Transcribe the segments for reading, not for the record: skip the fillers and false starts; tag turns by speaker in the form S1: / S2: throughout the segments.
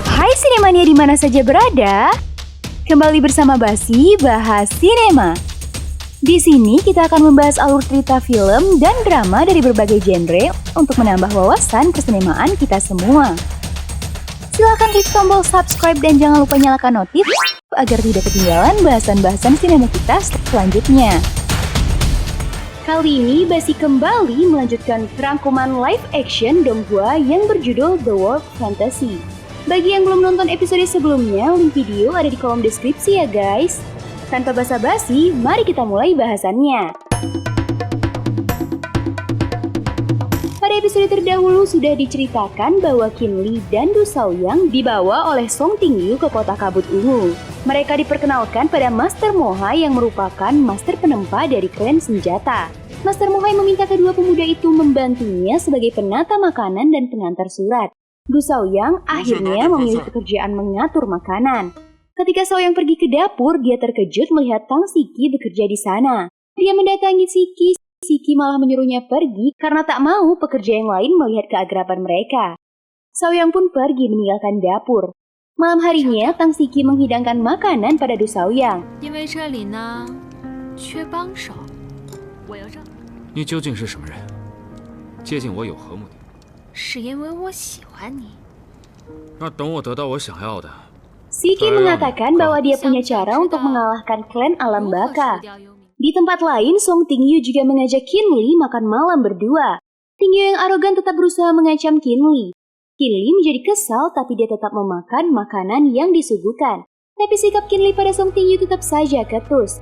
S1: Hai Sinemania di mana saja berada, kembali bersama Basi Bahas Sinema. Di sini kita akan membahas alur cerita film dan drama dari berbagai genre untuk menambah wawasan kesenemaan kita semua. Silahkan klik tombol subscribe dan jangan lupa nyalakan notif agar tidak ketinggalan bahasan-bahasan sinema kita selanjutnya. Kali ini Basi kembali melanjutkan rangkuman live action Donghua yang berjudul The World Fantasy. Bagi yang belum nonton episode sebelumnya, link video ada di kolom deskripsi ya guys. Tanpa basa-basi, mari kita mulai bahasannya. Pada episode terdahulu sudah diceritakan bahwa Qin Li dan Du Shaoyang dibawa oleh Song Tingyu ke kota kabut ungu. Mereka diperkenalkan pada Master Mohai yang merupakan master penempa dari klan senjata. Master Mohai meminta kedua pemuda itu membantunya sebagai penata makanan dan pengantar surat. Du Shaoyang akhirnya memilih pekerjaan mengatur makanan. Ketika Shaoyang pergi ke dapur, dia terkejut melihat Tang Siki bekerja di sana. Dia mendatangi Siki. Siki malah menyuruhnya pergi karena tak mau pekerja yang lain melihat keagraban mereka. Shaoyang pun pergi meninggalkan dapur. Malam harinya, Tang Siki menghidangkan makanan pada Du Shaoyang.
S2: 你究竟是什么人？接近我有何目的？
S3: 是因为我喜欢你。
S2: 那等我得到我想要的。
S1: Siki mengatakan bahwa dia punya cara untuk mengalahkan klan alam baka. Di tempat lain, Song Tingyu juga mengajak Qin Li makan malam berdua. Tingyu yang arogan tetap berusaha mengancam Qin Li. Qin Li menjadi kesal tapi dia tetap memakan makanan yang disuguhkan. Tapi sikap Qin Li pada Song Tingyu tetap saja ketus.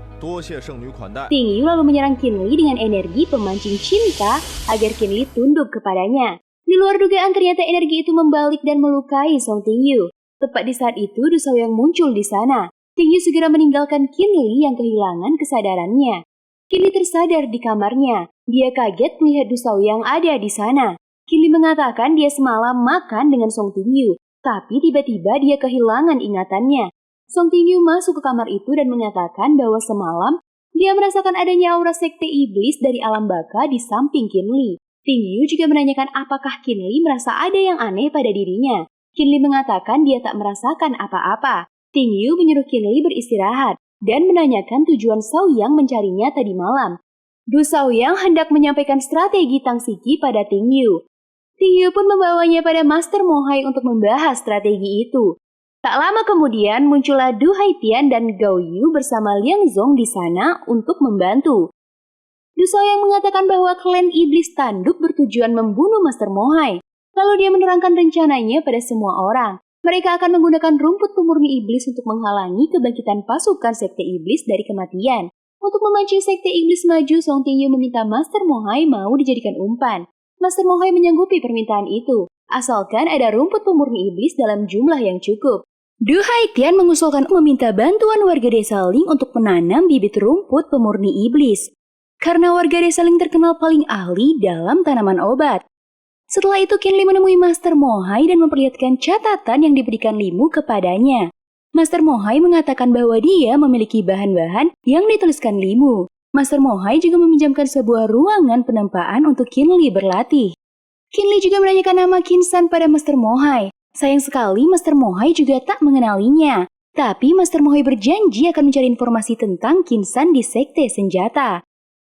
S1: Tingyu lalu menyerang Qin Li dengan energi pemancing cinta agar Qin Li tunduk kepadanya. Di luar dugaan ternyata energi itu membalik dan melukai Song Tingyu. Tepat di saat itu Du Shaoyang muncul di sana. Tingyu segera meninggalkan Qin Li yang kehilangan kesadarannya. Qin Li tersadar di kamarnya. Dia kaget melihat Du Shaoyang ada di sana. Qin Li mengatakan dia semalam makan dengan Song Tingyu, tapi tiba-tiba dia kehilangan ingatannya. Song Tingyu masuk ke kamar itu dan mengatakan bahwa semalam dia merasakan adanya aura sekte iblis dari alam baka di samping Qin Li. Tingyu juga menanyakan apakah Qin Li merasa ada yang aneh pada dirinya. Qin Li mengatakan dia tak merasakan apa-apa. Tingyu menyuruh Qin Li beristirahat dan menanyakan tujuan Shaoyang mencarinya tadi malam. Du Shaoyang hendak menyampaikan strategi Tang Siki pada Tingyu. Tingyu pun membawanya pada Master Mohai untuk membahas strategi itu. Tak lama kemudian muncullah Du Haitian dan Gao Yu bersama Liang Zong di sana untuk membantu. Du Shaoyang mengatakan bahwa klan iblis tanduk bertujuan membunuh Master Mohai. Lalu dia menerangkan rencananya pada semua orang. Mereka akan menggunakan rumput pemurni iblis untuk menghalangi kebangkitan pasukan sekte iblis dari kematian. Untuk memancing sekte iblis maju, Song Tingyu meminta Master Mohai mau dijadikan umpan. Master Mohai menyanggupi permintaan itu, asalkan ada rumput pemurni iblis dalam jumlah yang cukup. Du Haitian mengusulkan meminta bantuan warga desa Ling untuk menanam bibit rumput pemurni iblis. Karena warga desa Ling terkenal paling ahli dalam tanaman obat. Setelah itu Qin Li menemui Master Mohai dan memperlihatkan catatan yang diberikan Limu kepadanya. Master Mohai mengatakan bahwa dia memiliki bahan-bahan yang dituliskan Limu. Master Mohai juga meminjamkan sebuah ruangan penempaan untuk Qin Li berlatih. Qin Li juga menanyakan nama Qin San pada Master Mohai. Sayang sekali Master Mohai juga tak mengenalinya. Tapi Master Mohai berjanji akan mencari informasi tentang Qin San di sekte senjata.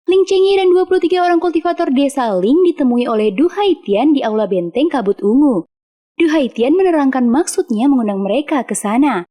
S1: Ling Chengyi dan 23 orang kultivator desa Ling ditemui oleh Du Haitian di aula benteng kabut ungu. Du Haitian menerangkan maksudnya mengundang mereka ke sana.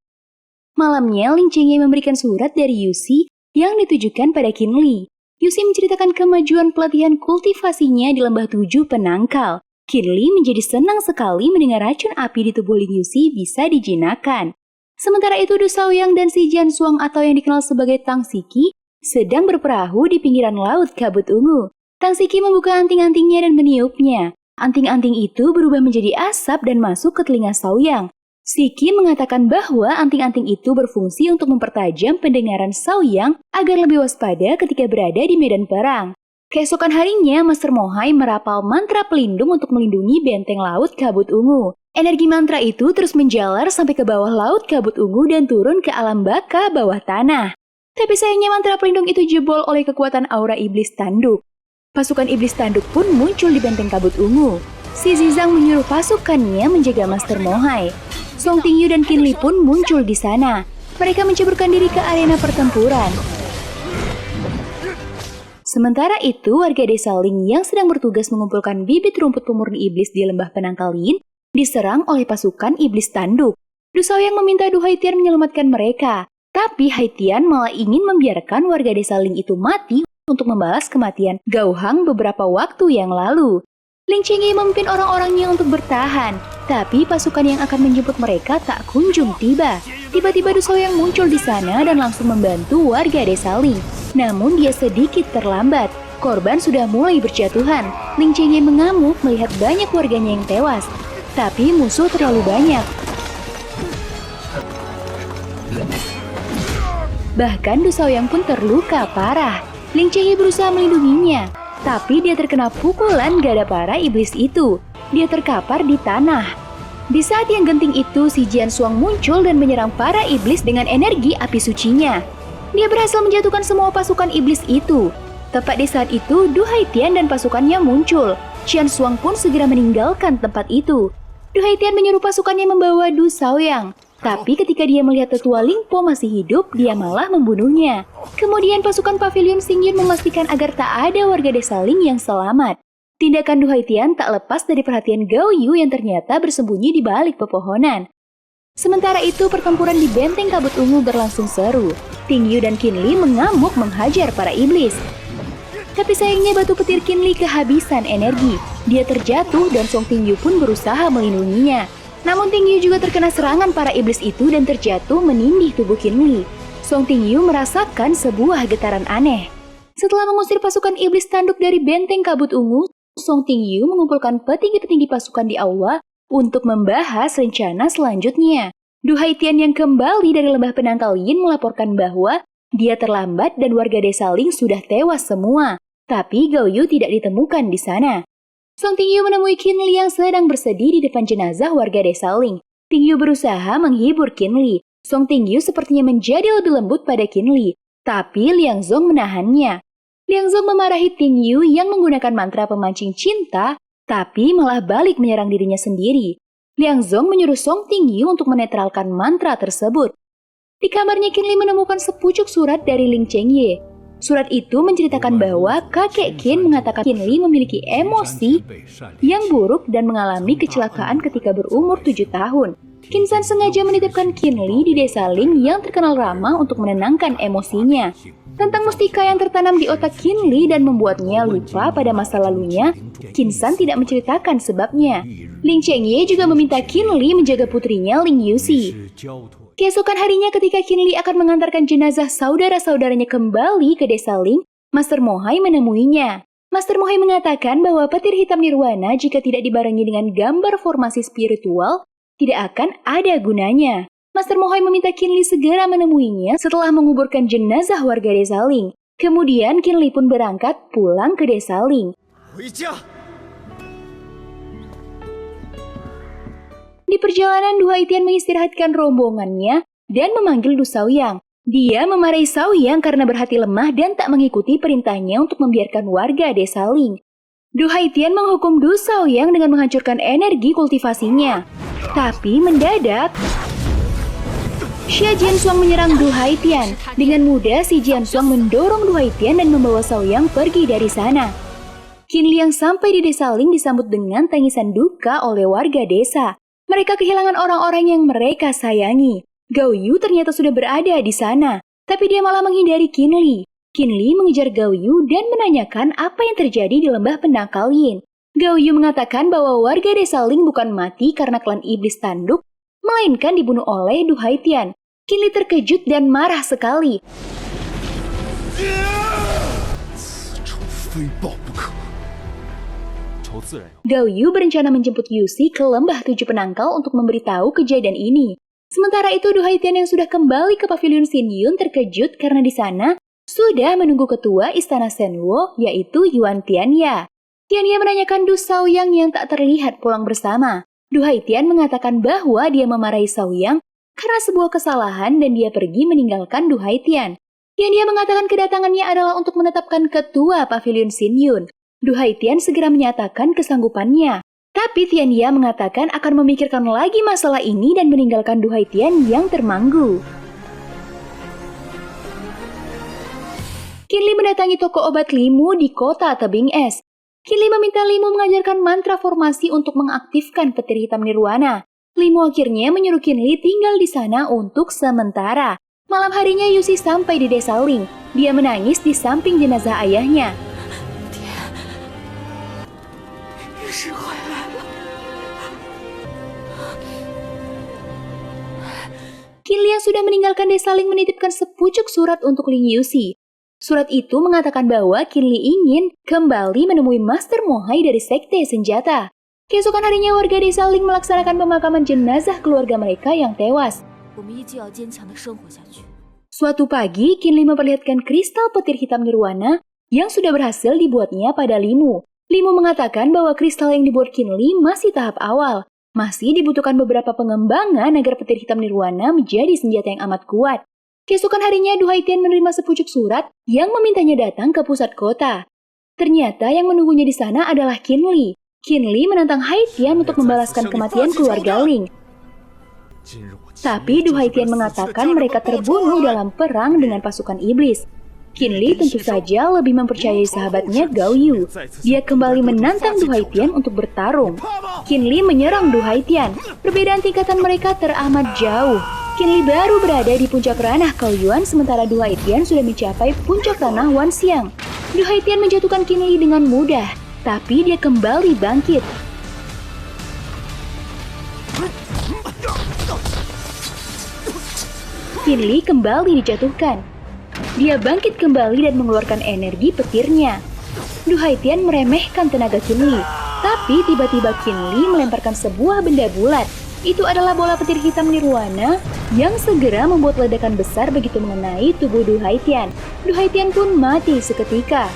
S1: Malamnya, Ling Chengyi memberikan surat dari Yusi yang ditujukan pada Qin Li. Yusi menceritakan kemajuan pelatihan kultivasinya di Lembah 7 Penangkal. Qin Li menjadi senang sekali mendengar racun api di tubuh Ling Yusi bisa dijinakkan. Sementara itu Du Shaoyang dan si Jian Suang atau yang dikenal sebagai Tang Siki sedang berperahu di pinggiran laut kabut ungu. Tang Siki membuka anting-antingnya dan meniupnya. Anting-anting itu berubah menjadi asap dan masuk ke telinga Shaoyang. Siki mengatakan bahwa anting-anting itu berfungsi untuk mempertajam pendengaran Shaoyang agar lebih waspada ketika berada di medan perang. Keesokan harinya, Master Mohai merapal mantra pelindung untuk melindungi benteng laut kabut ungu. Energi mantra itu terus menjalar sampai ke bawah laut kabut ungu dan turun ke alam baka bawah tanah. Tapi sayangnya mantra pelindung itu jebol oleh kekuatan aura iblis tanduk. Pasukan iblis tanduk pun muncul di benteng kabut ungu. Si Zizang menyuruh pasukannya menjaga Master Mohai. Song Tingyu dan Qin Li pun muncul di sana. Mereka menceburkan diri ke arena pertempuran. Sementara itu, warga desa Ling yang sedang bertugas mengumpulkan bibit rumput pemurni iblis di lembah penangkalin diserang oleh pasukan iblis tanduk. Du Shaoyang meminta Du Haitian menyelamatkan mereka, tapi Haitian malah ingin membiarkan warga desa Ling itu mati untuk membalas kematian Gao Hang beberapa waktu yang lalu. Ling Chengye memimpin orang-orangnya untuk bertahan, tapi pasukan yang akan menjemput mereka tak kunjung tiba. Tiba-tiba Du Shaoyang muncul di sana dan langsung membantu warga desa Ling. Namun dia sedikit terlambat. Korban sudah mulai berjatuhan. Ling Chengye mengamuk melihat banyak warganya yang tewas. Tapi musuh terlalu banyak. Bahkan Du Shaoyang pun terluka parah. Ling Chengye berusaha melindunginya, tapi dia terkena pukulan gada para iblis itu. Dia terkapar di tanah. Di saat yang genting itu, si Jian Xuang muncul dan menyerang para iblis dengan energi api sucinya. Dia berhasil menjatuhkan semua pasukan iblis itu. Tepat di saat itu, Du Haitian dan pasukannya muncul. Jian Xuang pun segera meninggalkan tempat itu. Du Haitian menyuruh pasukannya membawa Du Shaoyang. Tapi ketika dia melihat tetua Ling Po masih hidup, dia malah membunuhnya. Kemudian pasukan Pavilion Xingyun memastikan agar tak ada warga desa Ling yang selamat. Tindakan Du Haitian tak lepas dari perhatian Gao Yu yang ternyata bersembunyi di balik pepohonan. Sementara itu, pertempuran di benteng kabut ungu berlangsung seru. Ting Yu dan Qin Li mengamuk menghajar para iblis. Tapi sayangnya batu petir Qin Li kehabisan energi. Dia terjatuh dan Song Ting Yu pun berusaha melindunginya. Namun Ting Yu juga terkena serangan para iblis itu dan terjatuh menindih tubuh Qin Li. Song Ting Yu merasakan sebuah getaran aneh. Setelah mengusir pasukan iblis tanduk dari benteng kabut ungu, Song Ting Yu mengumpulkan petinggi-petinggi pasukan di aula untuk membahas rencana selanjutnya. Du Haitian yang kembali dari lembah penangkalin melaporkan bahwa dia terlambat dan warga desa Ling sudah tewas semua. Tapi Gao Yu tidak ditemukan di sana. Song Ting Yu menemui Qin Li yang sedang bersedih di depan jenazah warga desa Ling. Ting Yu berusaha menghibur Qin Li. Song Ting Yu sepertinya menjadi lebih lembut pada Qin Li. Tapi Liang Zong menahannya. Liang Zong memarahi Ting Yu yang menggunakan mantra pemancing cinta, tapi malah balik menyerang dirinya sendiri. Liang Zong menyuruh Song Ting Yu untuk menetralkan mantra tersebut. Di kamarnya Qin Li menemukan sepucuk surat dari Ling Chengye. Surat itu menceritakan bahwa kakek Qin mengatakan Qin Li memiliki emosi yang buruk dan mengalami kecelakaan ketika berumur 7 tahun. Qin San sengaja menitipkan Qin Li di desa Ling yang terkenal ramah untuk menenangkan emosinya. Tentang mustika yang tertanam di otak Qin Li dan membuatnya lupa pada masa lalunya, Qin San tidak menceritakan sebabnya. Ling Chengye juga meminta Qin Li menjaga putrinya Ling Yuxi. Keesokan harinya ketika Qin Li akan mengantarkan jenazah saudara-saudaranya kembali ke desa Ling, Master Mohai menemuinya. Master Mohai mengatakan bahwa petir hitam nirwana jika tidak dibarengi dengan gambar formasi spiritual, tidak akan ada gunanya. Master Mohai meminta Qin Li segera menemuinya setelah menguburkan jenazah warga desa Ling. Kemudian Qin Li pun berangkat pulang ke desa Ling. Di perjalanan, Du Haitian mengistirahatkan rombongannya dan memanggil Du Shaoyang. Dia memarahi Shaoyang karena berhati lemah dan tak mengikuti perintahnya untuk membiarkan warga desa Ling. Du Haitian menghukum Du Shaoyang dengan menghancurkan energi kultivasinya. Tapi mendadak, Xia Jianshuang menyerang Du Haitian. Dengan mudah, si Jianshuang mendorong Du Haitian dan membawa Shaoyang pergi dari sana. Qin Li yang sampai di desa Ling disambut dengan tangisan duka oleh warga desa. Mereka kehilangan orang-orang yang mereka sayangi. Gao Yu ternyata sudah berada di sana, tapi dia malah menghindari Qin Li. Qin Li mengejar Gao Yu dan menanyakan apa yang terjadi di lembah penangkalin. Gao Yu mengatakan bahwa warga desa Ling bukan mati karena klan iblis tanduk, melainkan dibunuh oleh Du Haitian. Qin Li terkejut dan marah sekali. Gao Yu berencana menjemput Yuxi ke lembah 7 penangkal untuk memberitahu kejadian ini. Sementara itu, Du Haitian yang sudah kembali ke Pavilion Xingyun terkejut karena di sana sudah menunggu ketua istana Shenluo, yaitu Yuan Tianya. Tianya menanyakan Du Shaoyang yang tak terlihat pulang bersama. Du Haitian mengatakan bahwa dia memarahi Shaoyang karena sebuah kesalahan dan dia pergi meninggalkan Du Haitian. Tianya mengatakan kedatangannya adalah untuk menetapkan ketua Pavilion Xingyun. Du Haitian segera menyatakan kesanggupannya. Tapi Tiania mengatakan akan memikirkan lagi masalah ini dan meninggalkan Du Haitian yang termanggu. Qinli mendatangi toko obat Limu di kota tebing es. Qinli meminta Limu mengajarkan mantra formasi untuk mengaktifkan petir hitam nirwana. Limu akhirnya menyuruh Qinli tinggal di sana untuk sementara. Malam harinya Yusi sampai di desa Ling. Dia menangis di samping jenazah ayahnya. Qinli yang sudah meninggalkan desa Ling menitipkan sepucuk surat untuk Ling Yusi. Surat itu mengatakan bahwa Qinli ingin kembali menemui Master Mohai dari Sekte Senjata. Keesokan harinya warga desa Ling melaksanakan pemakaman jenazah keluarga mereka yang tewas. Suatu pagi, Qinli memperlihatkan kristal petir hitam nirwana yang sudah berhasil dibuatnya pada Limu. Limu mengatakan bahwa kristal yang dibuat Qinli masih tahap awal. Masih dibutuhkan beberapa pengembangan agar petir hitam nirwana menjadi senjata yang amat kuat. Keesokan harinya, Du Haitian menerima sepucuk surat yang memintanya datang ke pusat kota. Ternyata yang menunggunya di sana adalah Qinli. Qinli menantang Haitian untuk membalaskan kematian keluarga Ling. Tapi Du Haitian mengatakan mereka terbunuh dalam perang dengan pasukan iblis. Qinli tentu saja lebih mempercayai sahabatnya Gao Yu. Dia kembali menantang Du Haitian untuk bertarung. Qinli menyerang Du Haitian. Perbedaan tingkatan mereka teramat jauh. Qinli baru berada di puncak ranah Kaoyuan sementara Du Haitian sudah mencapai puncak ranah Wanxiang. Du Haitian menjatuhkan Qinli dengan mudah, tapi dia kembali bangkit. Qinli kembali dijatuhkan. Dia bangkit kembali dan mengeluarkan energi petirnya. Du Haitian meremehkan tenaga Qinli, tapi tiba-tiba Qinli melemparkan sebuah benda bulat. Itu adalah bola petir hitam nirwana yang segera membuat ledakan besar begitu mengenai tubuh Du Haitian. Du Haitian pun mati seketika.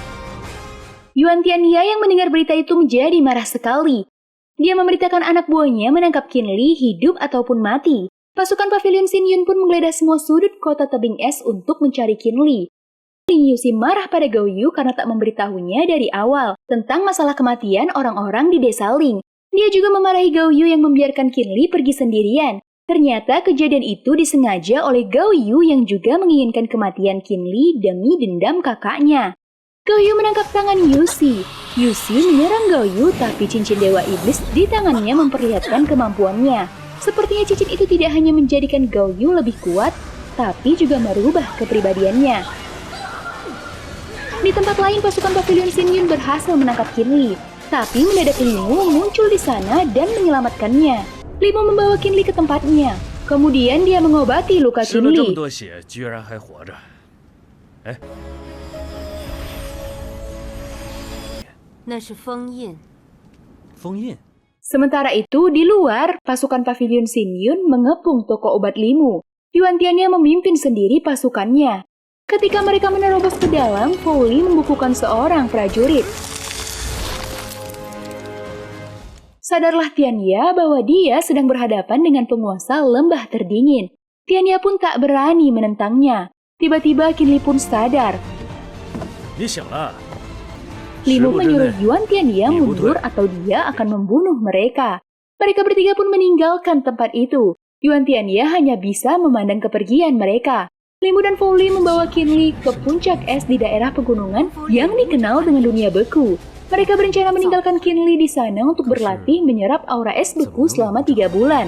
S1: Yuan Tianya yang mendengar berita itu menjadi marah sekali. Dia memerintahkan anak buahnya menangkap Qinli hidup ataupun mati. Pasukan Pavilion Xinyun pun menggeledah semua sudut kota tebing es untuk mencari Qinli. Ling Yusi marah pada Gao Yu karena tak memberitahunya dari awal tentang masalah kematian orang-orang di desa Ling. Dia juga memarahi Gao Yu yang membiarkan Qinli pergi sendirian. Ternyata kejadian itu disengaja oleh Gao Yu yang juga menginginkan kematian Qinli demi dendam kakaknya. Gao Yu menangkap tangan Yusi. Yusi menyerang Gao Yu tapi cincin Dewa Iblis di tangannya memperlihatkan kemampuannya. Sepertinya cincin itu tidak hanya menjadikan Gao Yu lebih kuat, tapi juga merubah kepribadiannya. Di tempat lain, pasukan Pavilion Xinyun berhasil menangkap Qinli. Tapi mendadak Limu muncul di sana dan menyelamatkannya. Limu membawa Qinli ke tempatnya. Kemudian dia mengobati luka Qinli. Sementara itu, di luar, pasukan Pavilion Xinyun mengepung toko obat Limu. Yuan Tianya memimpin sendiri pasukannya. Ketika mereka menerobos ke dalam, Fou Li membukukan seorang prajurit. Sadarlah Tianya bahwa dia sedang berhadapan dengan penguasa lembah terdingin. Tianya pun tak berani menentangnya. Tiba-tiba Qinli pun sadar. Limu menyuruh Yuan Tianya mundur atau dia akan membunuh mereka. Mereka bertiga pun meninggalkan tempat itu. Yuan Tianya hanya bisa memandang kepergian mereka. Limu dan Fou Li membawa Qinli ke puncak es di daerah pegunungan yang dikenal dengan dunia beku. Mereka berencana meninggalkan Qinli di sana untuk berlatih menyerap aura es beku selama 3 bulan.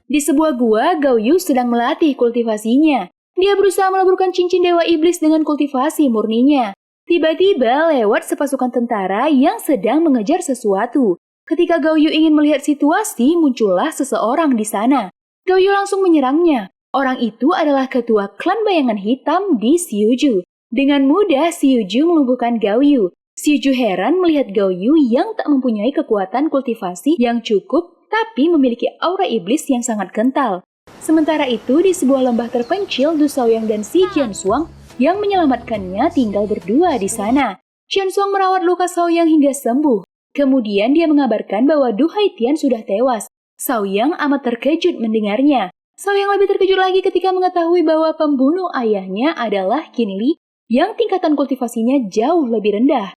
S1: Di sebuah gua, Gao Yu sedang melatih kultivasinya. Dia berusaha meleburkan cincin Dewa Iblis dengan kultivasi murninya. Tiba-tiba lewat sepasukan tentara yang sedang mengejar sesuatu. Ketika Gao Yu ingin melihat situasi, muncullah seseorang di sana. Gao Yu langsung menyerangnya. Orang itu adalah ketua klan bayangan hitam di Xiuju. Dengan mudah, Xiuju melumpuhkan Gao Yu. Xiuju heran melihat Gao Yu yang tak mempunyai kekuatan kultivasi yang cukup, tapi memiliki aura iblis yang sangat kental. Sementara itu, di sebuah lembah terpencil, Du Shaoyang dan Si Jianshuang yang menyelamatkannya tinggal berdua di sana. Jianshuang merawat luka Shaoyang hingga sembuh. Kemudian dia mengabarkan bahwa Du Haitian sudah tewas. Shaoyang amat terkejut mendengarnya. Shaoyang lebih terkejut lagi ketika mengetahui bahwa pembunuh ayahnya adalah Qinli yang tingkatan kultivasinya jauh lebih rendah.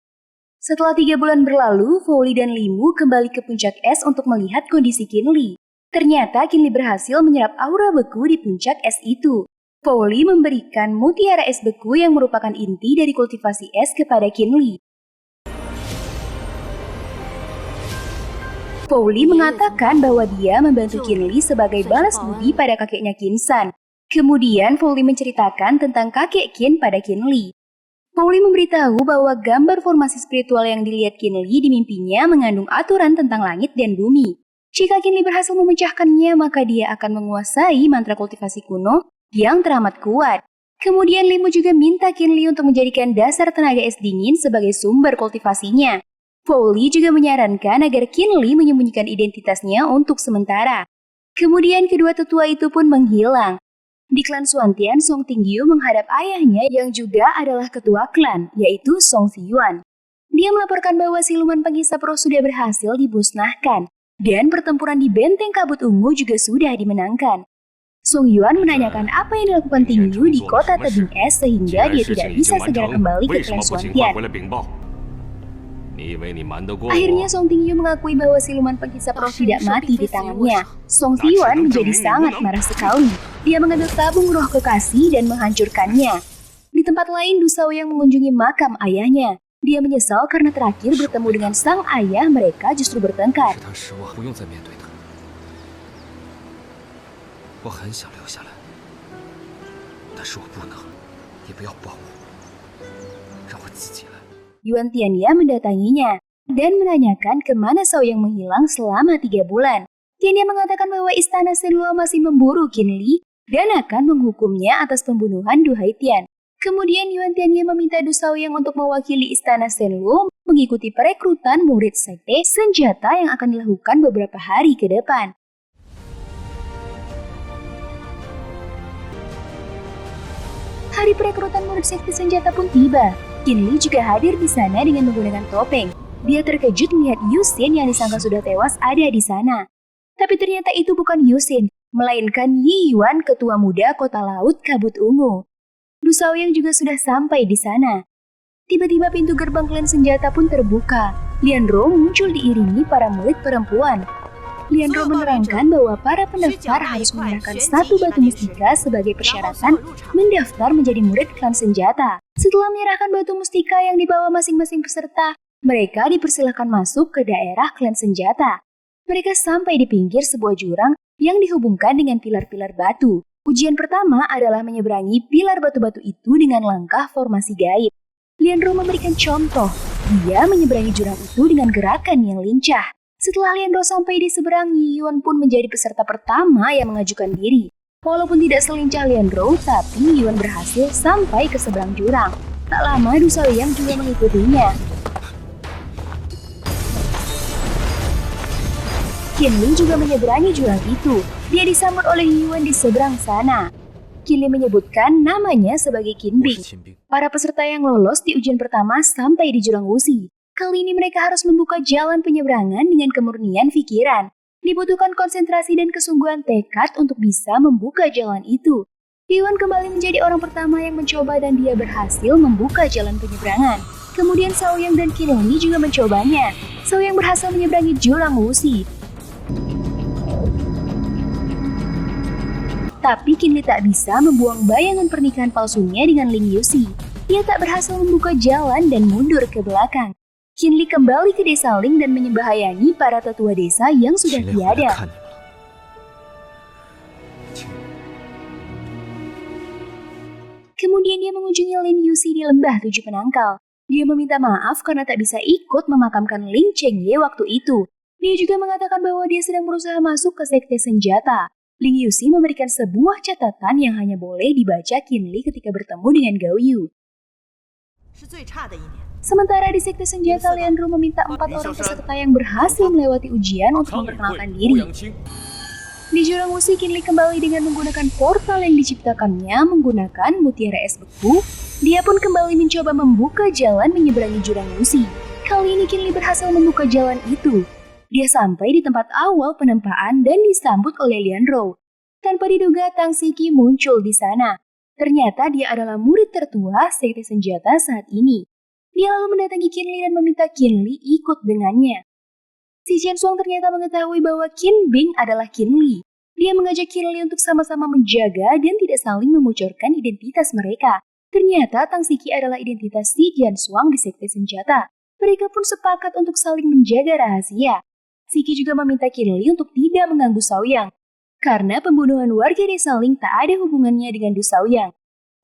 S1: Setelah 3 bulan berlalu, Fowli dan Limu kembali ke puncak es untuk melihat kondisi Qinli. Ternyata Qinli berhasil menyerap aura beku di puncak es itu. Fowli memberikan mutiara es beku yang merupakan inti dari kultivasi es kepada Qinli. Fowli mengatakan bahwa dia membantu Qinli sebagai balas budi pada kakeknya Qinsan. Kemudian Fowli menceritakan tentang kakek Qin pada Qinli. Fowli memberitahu bahwa gambar formasi spiritual yang dilihat Qinli di mimpinya mengandung aturan tentang langit dan bumi. Jika Qinli berhasil memecahkannya, maka dia akan menguasai mantra kultivasi kuno yang teramat kuat. Kemudian Limu juga minta Qinli untuk menjadikan dasar tenaga es dingin sebagai sumber kultivasinya. Fowli juga menyarankan agar Qinli menyembunyikan identitasnya untuk sementara. Kemudian kedua tetua itu pun menghilang. Di klan Xuantian, Song Tingyu menghadap ayahnya yang juga adalah ketua klan, yaitu Song Ziyuan. Dia melaporkan bahwa siluman penghisap roh sudah berhasil dimusnahkan, dan pertempuran di Benteng Kabut Ungu juga sudah dimenangkan. Song Yuan menanyakan apa yang dilakukan Tingyu di kota tebing es sehingga dia tidak bisa segera kembali ke klan Xuantian. Akhirnya Song Tingyu mengakui bahwa siluman penghisap roh tidak mati di tangannya. Song Ziyuan menjadi sangat marah sekali. Dia mengambil tabung roh kekasih dan menghancurkannya. Di tempat lain, Du Shao yang mengunjungi makam ayahnya. Dia menyesal karena terakhir bertemu dengan sang ayah mereka justru bertengkar. Yuan Tianya mendatanginya dan menanyakan kemana Shao yang menghilang selama 3 bulan. Tianya mengatakan bahwa istana Shenluo masih memburu Qinli dan akan menghukumnya atas pembunuhan Du Haitian. Kemudian Yuan Tianya meminta Du Shao yang untuk mewakili istana Shenluo mengikuti perekrutan murid sekte senjata yang akan dilakukan beberapa hari ke depan. Hari perekrutan murid sekte senjata pun tiba. Qinli juga hadir di sana dengan menggunakan topeng. Dia terkejut melihat Yusin yang disangka sudah tewas ada di sana. Tapi ternyata itu bukan Yusin, melainkan Yi Yuan, ketua muda kota laut Kabut Ungu. Du Shao yang juga sudah sampai di sana. Tiba-tiba pintu gerbang klan senjata pun terbuka. Lian Ro muncul diiringi para murid perempuan. Lian Ro menerangkan bahwa para pendaftar harus menggunakan 1 batu mustika sebagai persyaratan mendaftar menjadi murid klan senjata. Setelah menyerahkan batu mustika yang dibawa masing-masing peserta, mereka dipersilakan masuk ke daerah klan senjata. Mereka sampai di pinggir sebuah jurang yang dihubungkan dengan pilar-pilar batu. Ujian pertama adalah menyeberangi pilar batu-batu itu dengan langkah formasi gaib. Lian Ro memberikan contoh. Dia menyeberangi jurang itu dengan gerakan yang lincah. Setelah Lian Ro sampai di seberang, Yi Yuan pun menjadi peserta pertama yang mengajukan diri. Walaupun tidak selincah Lian Ro, tapi Yi Yuan berhasil sampai ke seberang jurang. Tak lama Du Shao yang juga mengikutinya. Qinli juga menyeberangi jurang itu. Dia disambut oleh Yi Yuan di seberang sana. Qinli menyebutkan namanya sebagai Qin Bing. Para peserta yang lolos di ujian pertama sampai di jurang Wuxi. Kali ini mereka harus membuka jalan penyeberangan dengan kemurnian pikiran. Dibutuhkan konsentrasi dan kesungguhan tekad untuk bisa membuka jalan itu. Yuan kembali menjadi orang pertama yang mencoba dan dia berhasil membuka jalan penyeberangan. Kemudian Shao Yang dan Qinli juga mencobanya. Shao Yang berhasil menyeberangi jurang Wuxi. Tapi Qinli tak bisa membuang bayangan pernikahan palsunya dengan Ling Yuxi. Dia tak berhasil membuka jalan dan mundur ke belakang. Qinli kembali ke desa Ling dan menyebahayangi para tetua desa yang sudah tiada. Kemudian dia mengunjungi Lin Yuxi di lembah 7 penangkal. Dia meminta maaf karena tak bisa ikut memakamkan Ling Chengye waktu itu. Dia juga mengatakan bahwa dia sedang berusaha masuk ke sekte senjata. Ling Yuxi memberikan sebuah catatan yang hanya boleh dibaca Qinli ketika bertemu dengan Gao Yu. Sementara di sekte senjata, Lian Ru meminta 4 orang peserta yang berhasil melewati ujian untuk memperkenalkan diri. Di jurang Wuxi, Qinli kembali dengan menggunakan portal yang diciptakannya menggunakan mutiara es beku. Dia pun kembali mencoba membuka jalan menyeberangi jurang Wuxi. Kali ini Qinli berhasil membuka jalan itu. Dia sampai di tempat awal penempaan dan disambut oleh Lian Ro. Tanpa diduga, Tang Siki muncul di sana. Ternyata dia adalah murid tertua sekte senjata saat ini. Dia lalu mendatangi Qin Li dan meminta Qin Li ikut dengannya. Si Chen Xuang ternyata mengetahui bahwa Qin Bing adalah Qin Li. Dia mengajak Qin Li untuk sama-sama menjaga dan tidak saling membocorkan identitas mereka. Ternyata Tang Siki adalah identitas si Chen Xuang di sekte senjata. Mereka pun sepakat untuk saling menjaga rahasia. Siki juga meminta Qin Li untuk tidak mengganggu Shaoyang, karena pembunuhan warga desa Ling tak ada hubungannya dengan Du Shaoyang.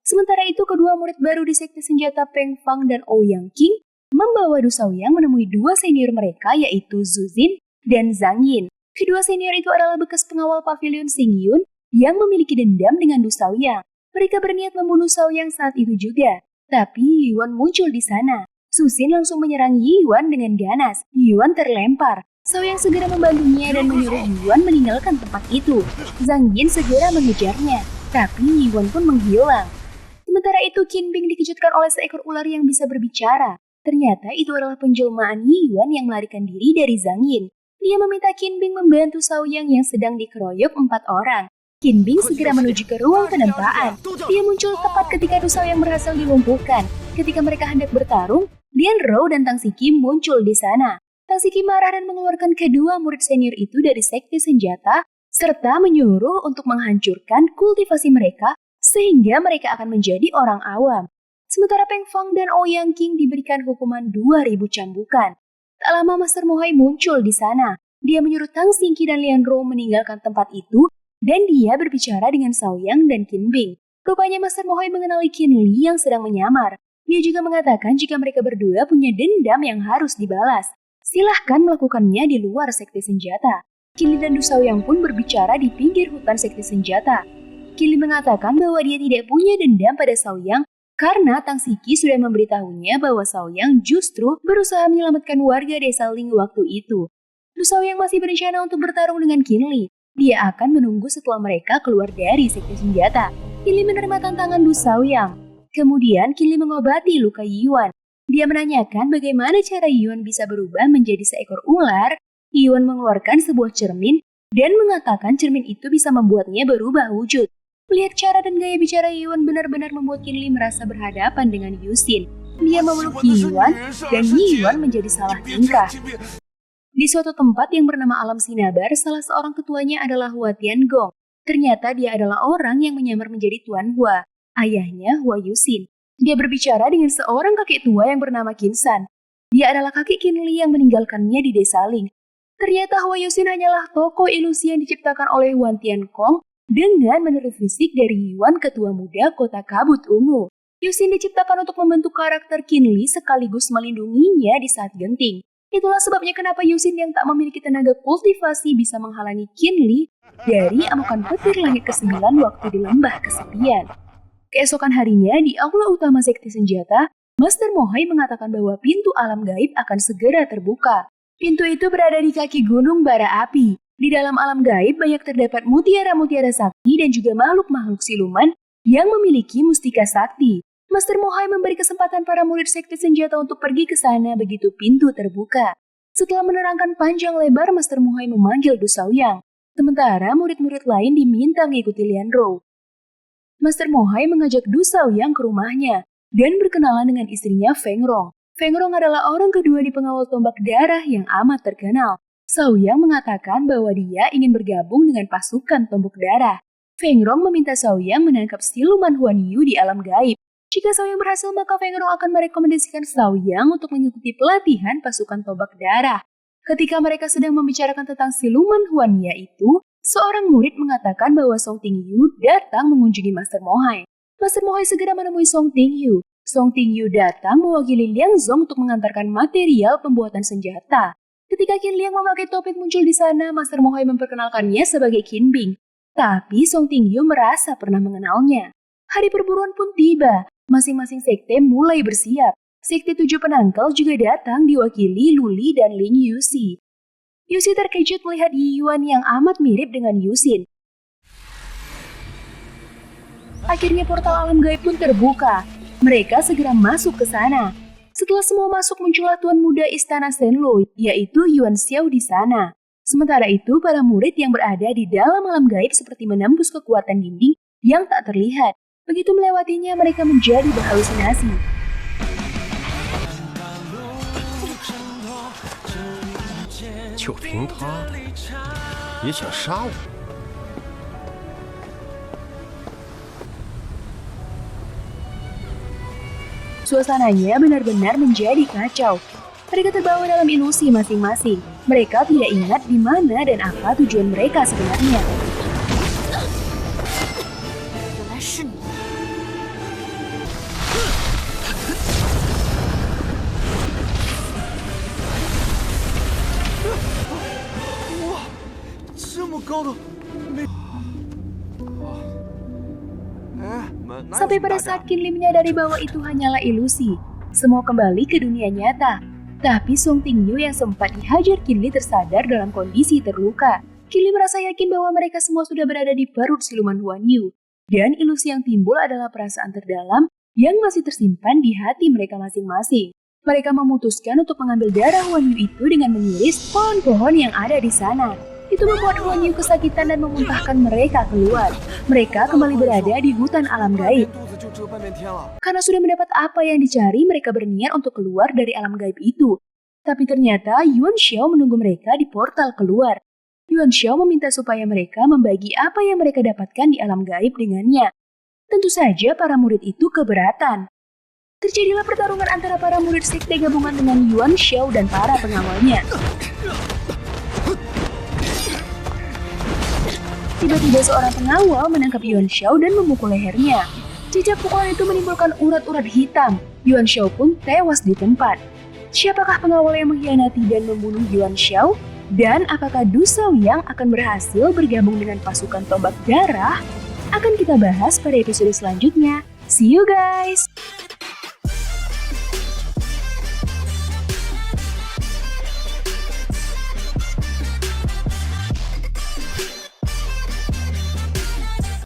S1: Sementara itu, kedua murid baru di sekte senjata Peng Fang dan Ouyang King membawa Du Shaoyang menemui dua senior mereka, yaitu Zhu Jin dan Zhang Yin. Kedua senior itu adalah bekas pengawal pavilion Xing Yun yang memiliki dendam dengan Du Shaoyang. Mereka berniat membunuh Shaoyang saat itu juga, tapi Yuan muncul di sana. Su Xin langsung menyerang Yuan dengan ganas. Yuan terlempar. Shaoyang segera membantunya dan menyuruh Yuan meninggalkan tempat itu. Zhang Yin segera mengejarnya, tapi Yuan pun menghilang. Sementara itu, Qin Bing dikejutkan oleh seekor ular yang bisa berbicara. Ternyata itu adalah penjelmaan Yuan yang melarikan diri dari Zhang Yin. Dia meminta Qin Bing membantu Shaoyang yang sedang dikeroyok 4 orang. Qin Bing segera menuju ke ruang penempaan. Dia muncul tepat ketika Du Shaoyang berhasil dilumpuhkan. Ketika mereka hendak bertarung, Lian Rou dan Tang Siki muncul di sana. Tang Siki marah dan mengeluarkan kedua murid senior itu dari sekte senjata, serta menyuruh untuk menghancurkan kultivasi mereka sehingga mereka akan menjadi orang awam. Sementara Peng Fang dan Ouyang King diberikan hukuman 2000 cambukan. Tak lama Master Mohai muncul di sana. Dia menyuruh Tang Siki dan Lian Rou meninggalkan tempat itu, dan dia berbicara dengan Shaoyang dan Qin Bing. Rupanya Master Mohai mengenali Qin Li yang sedang menyamar. Dia juga mengatakan jika mereka berdua punya dendam yang harus dibalas. Silahkan melakukannya di luar sekte senjata. Qin Li dan Du Shaoyang pun berbicara di pinggir hutan sekte senjata. Qin Li mengatakan bahwa dia tidak punya dendam pada Shaoyang karena Tang Siki sudah memberitahunya bahwa Shaoyang justru berusaha menyelamatkan warga desa Ling waktu itu. Du Shaoyang masih berencana untuk bertarung dengan Qin Li. Dia akan menunggu setelah mereka keluar dari sekte senjata. Qin Li menerima tantangan Du Shaoyang. Kemudian Qin Li mengobati luka Yuan. Dia menanyakan bagaimana cara Yuan bisa berubah menjadi seekor ular. Yuan mengeluarkan sebuah cermin dan mengatakan cermin itu bisa membuatnya berubah wujud. Melihat cara dan gaya bicara Yuan benar-benar membuat Qin Li merasa berhadapan dengan Yuxin. Dia memeluk Yuan dan Yuan menjadi salah tingkah. Di suatu tempat yang bernama Alam Sinabar, salah seorang ketuanya adalah Hua Tiangong. Ternyata dia adalah orang yang menyamar menjadi Tuan Hua, ayahnya Hua Yuxin. Dia berbicara dengan seorang kakek tua yang bernama Qin San. Dia adalah kakek Qin Li yang meninggalkannya di desa Ling. Ternyata Hua Yuxin hanyalah tokoh ilusi yang diciptakan oleh Huan Tiankong dengan meniru fisik dari Yuan, ketua muda kota kabut ungu. Yuxin diciptakan untuk membentuk karakter Qin Li sekaligus melindunginya di saat genting. Itulah sebabnya kenapa Yuxin yang tak memiliki tenaga kultivasi bisa menghalangi Qin Li dari amukan petir langit ke-9 waktu di lembah kesepian. Keesokan harinya, di aula utama sekte senjata, Master Mohai mengatakan bahwa pintu alam gaib akan segera terbuka. Pintu itu berada di kaki gunung bara api. Di dalam alam gaib banyak terdapat mutiara-mutiara sakti dan juga makhluk-makhluk siluman yang memiliki mustika sakti. Master Mohai memberi kesempatan para murid sekte senjata untuk pergi ke sana begitu pintu terbuka. Setelah menerangkan panjang lebar, Master Mohai memanggil Du Shaoyang. Sementara murid-murid lain diminta mengikuti Lian Rou. Master Mohai mengajak Du Shaoyang ke rumahnya dan berkenalan dengan istrinya Feng Rong. Feng Rong adalah orang kedua di pengawal tombak darah yang amat terkenal. Shaoyang mengatakan bahwa dia ingin bergabung dengan pasukan tombak darah. Feng Rong meminta Shaoyang menangkap siluman Huan Yu di alam gaib. Jika Shaoyang berhasil, maka Feng Rong akan merekomendasikan Shaoyang untuk mengikuti pelatihan pasukan tombak darah. Ketika mereka sedang membicarakan tentang siluman Huan Ya itu, seorang murid mengatakan bahwa Song Tingyu datang mengunjungi Master Mohai. Master Mohai segera menemui Song Tingyu. Song Tingyu datang mewakili Liang Zong untuk mengantarkan material pembuatan senjata. Ketika Qin Liang memakai topeng muncul di sana, Master Mohai memperkenalkannya sebagai Qin Bing. Tapi Song Tingyu merasa pernah mengenalnya. Hari perburuan pun tiba. Masing-masing sekte mulai bersiap. Sekte 7 penangkal juga datang diwakili Luli dan Ling Yuxi. Yuxi terkejut melihat Yi Yuan yang amat mirip dengan Yuxin. Akhirnya portal alam gaib pun terbuka. Mereka segera masuk ke sana. Setelah semua masuk, muncullah tuan muda istana Shenlou, yaitu Yuan Xiao di sana. Sementara itu, para murid yang berada di dalam alam gaib seperti menembus kekuatan dinding yang tak terlihat. Begitu melewatinya, mereka menjadi berhalusinasi. Suasananya benar-benar menjadi kacau. Mereka terbawa dalam ilusi masing-masing. Mereka tidak ingat di mana dan apa tujuan mereka sebenarnya.
S3: 原来是你。
S1: Sampai pada saat Qin Li menyadari bahwa itu hanyalah ilusi. Semua kembali ke dunia nyata. Tapi Song Tingyu yang sempat dihajar Qin Li tersadar dalam kondisi terluka. Qin Li merasa yakin bahwa mereka semua sudah berada di perut siluman Huan Yu. Dan ilusi yang timbul adalah perasaan terdalam yang masih tersimpan di hati mereka masing-masing. Mereka memutuskan untuk mengambil darah Huan Yu itu dengan mengiris pohon-pohon yang ada di sana. Itu membuat Huan Yu kesakitan dan memuntahkan mereka keluar. Mereka kembali berada di hutan alam gaib. Karena sudah mendapat apa yang dicari, mereka berniat untuk keluar dari alam gaib itu. Tapi ternyata Yuan Xiao menunggu mereka di portal keluar. Yuan Xiao meminta supaya mereka membagi apa yang mereka dapatkan di alam gaib dengannya. Tentu saja para murid itu keberatan. Terjadilah pertarungan antara para murid sekte gabungan dengan Yuan Xiao dan para pengawalnya. Tiba-tiba seorang pengawal menangkap Yuan Xiao dan memukul lehernya. Jejak pukulan itu menimbulkan urat-urat hitam. Yuan Xiao pun tewas di tempat. Siapakah pengawal yang mengkhianati dan membunuh Yuan Xiao? Dan apakah Du Xiaoyang akan berhasil bergabung dengan pasukan tombak darah? Akan kita bahas pada episode selanjutnya. See you guys!